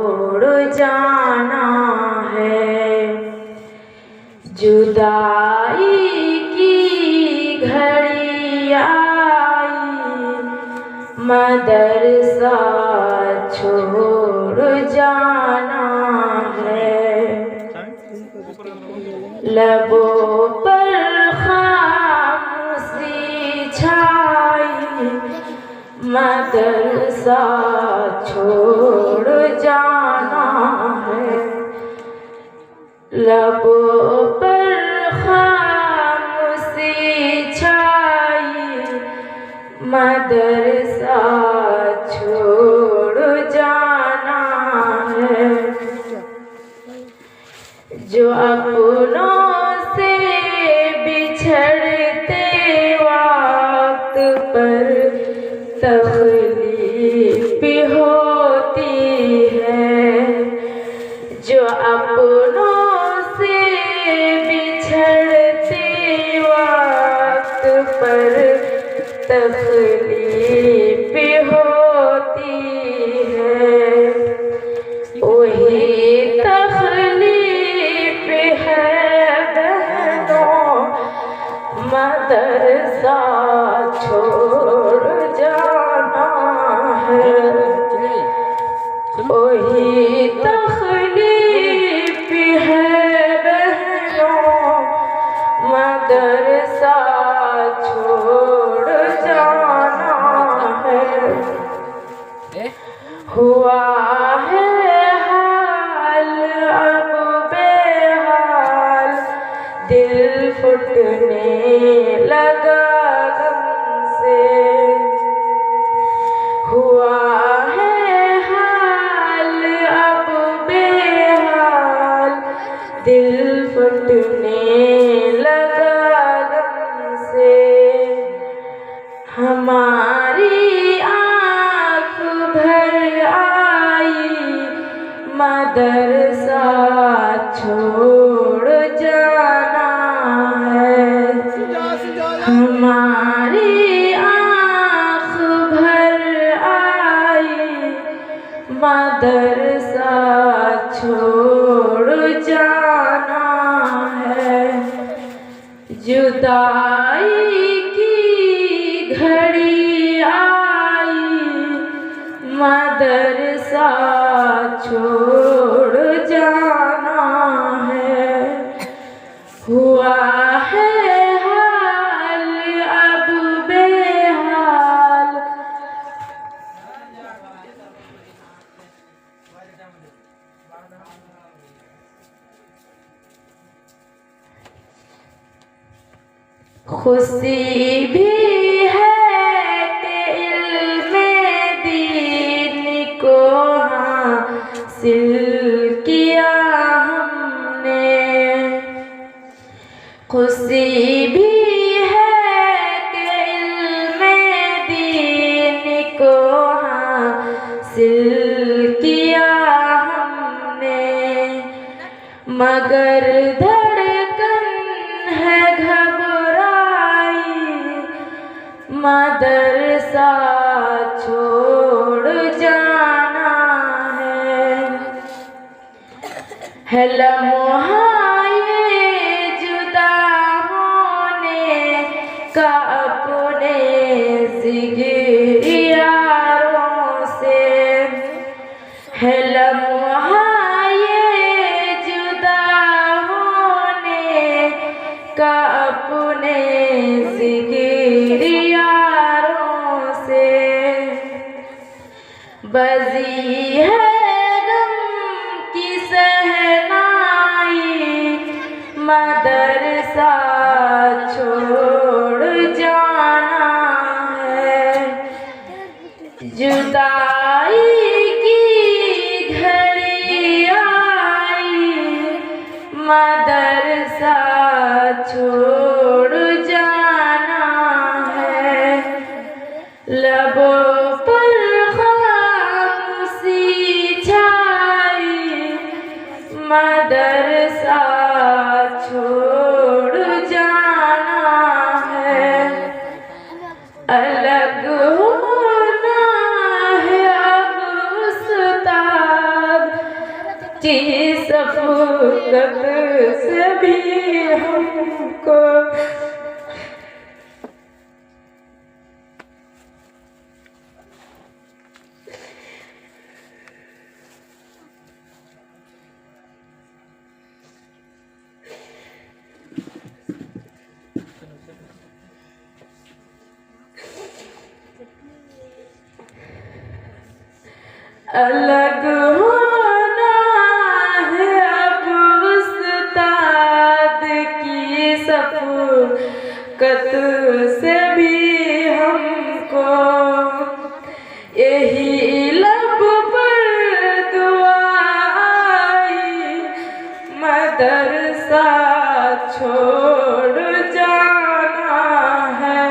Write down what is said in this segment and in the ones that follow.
छोड़ जाना है। जुदाई की घड़ी आई, मदरसा छोड़ जाना है। लबों पर खामोशी छाई, मदरसा छोड़ जाना है। लबों पर खामोशी छाई, मदरसा छोड़ जाना है। जो अपनों से बिछड़ते वक्त पर तकलीफ होती है, जो अपनों से बिछड़ते वक्त पर तकलीफ होती है, वही तकलीफ है बहनों, मदरसा छोड़ जाना है। वही तकलीफ है बहनों, मदरसा छोड़ जाना है। हुआ है हाल अब बेहाल, दिल फुटने लगा गम से। हुआ है हाल अब बेहाल, दिल फुटने लगा गम से। हमारी आँख भर आई, मदरसा छोड़ जाना है। हमारी आँख भर आई, मदरसा छोड़ जाना है। जुदाई की घड़ी आई, मदरसा छोड़ जाना है। हुआ है हाल अब बेहाल। खुशी भी है कि इल्मे दीन को हासिल किया हमने। खुशी भी है कि इल्मे दीन को हासिल किया हमने, मगर धड़कन है घबराई, मदरसा छोड़ जाना है। लम्हा ये जुदा होने का अपने जिगर यारों से, है लम्हा ये जुदा होने का अपने जिगर यारों से। बजी है गम की सहनाई, मदरसा छोड़ जाना है। जुदाई की घड़ी आई, मदरसा छोड़ जाना है। लबों पर खामोशी की शफ़क़त से भी हमको अलग होना है अब उस्ताद की शफ़क़त से भी हमको। यही लब पर दुआ आई, मदरसा छोड़ जाना है।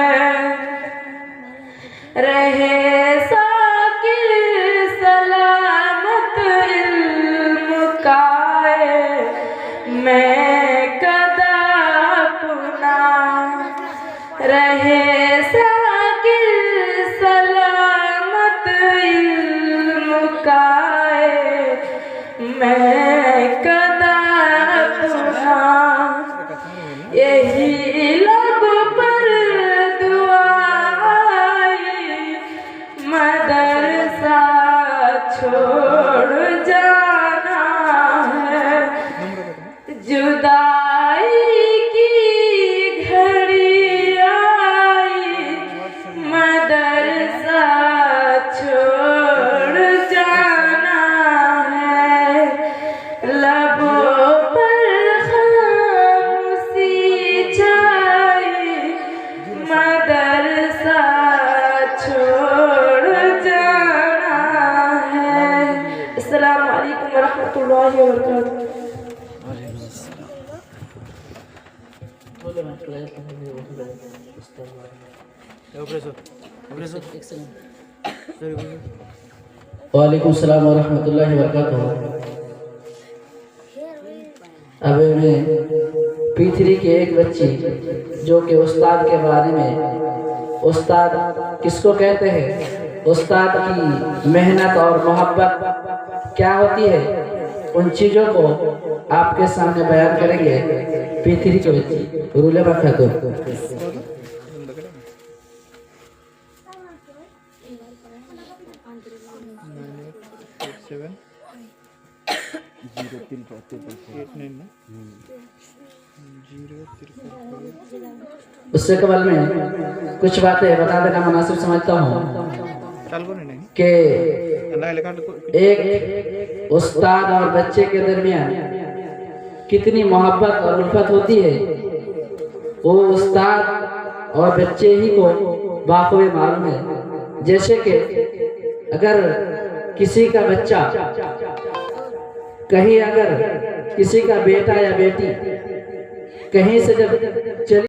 रहे मैं कदा पुना रहे साकिर सलामत इल्म काए, मैं कदा पुना। यही लब पर दुआ आई, मदरसा छोड़ जाना है। जुदाई की घड़ी आई, मदरसा छोड़ जाना है। लबों पर खामोशी छाई, मदरसा छोड़ जाना है। अस्सलामु अलैकुम वरहमतुल्लाहि वबरकातुहू। वालेकुम सलाम व रहमतुल्लाहि व बरकातुहू। अभी मैं पृथ्वी के एक बच्ची जो कि उस्ताद के बारे में, उस्ताद किसको कहते हैं, उस्ताद की मेहनत और मोहब्बत क्या होती है, उन चीज़ों को आपके सामने बयान करेंगे पृथ्वी के बच्ची रूलेमा खातून। उससे कबल में कुछ बातें बता देना मुनासिब समझता हूँ कि एक उस्ताद और बच्चे के दरमियान कितनी मोहब्बत और उल्फत होती है, वो उस्ताद और बच्चे ही को बाखूबी मालूम है। जैसे कि अगर किसी का बच्चा कहीं, अगर किसी का बेटा या बेटी कहीं से जब चली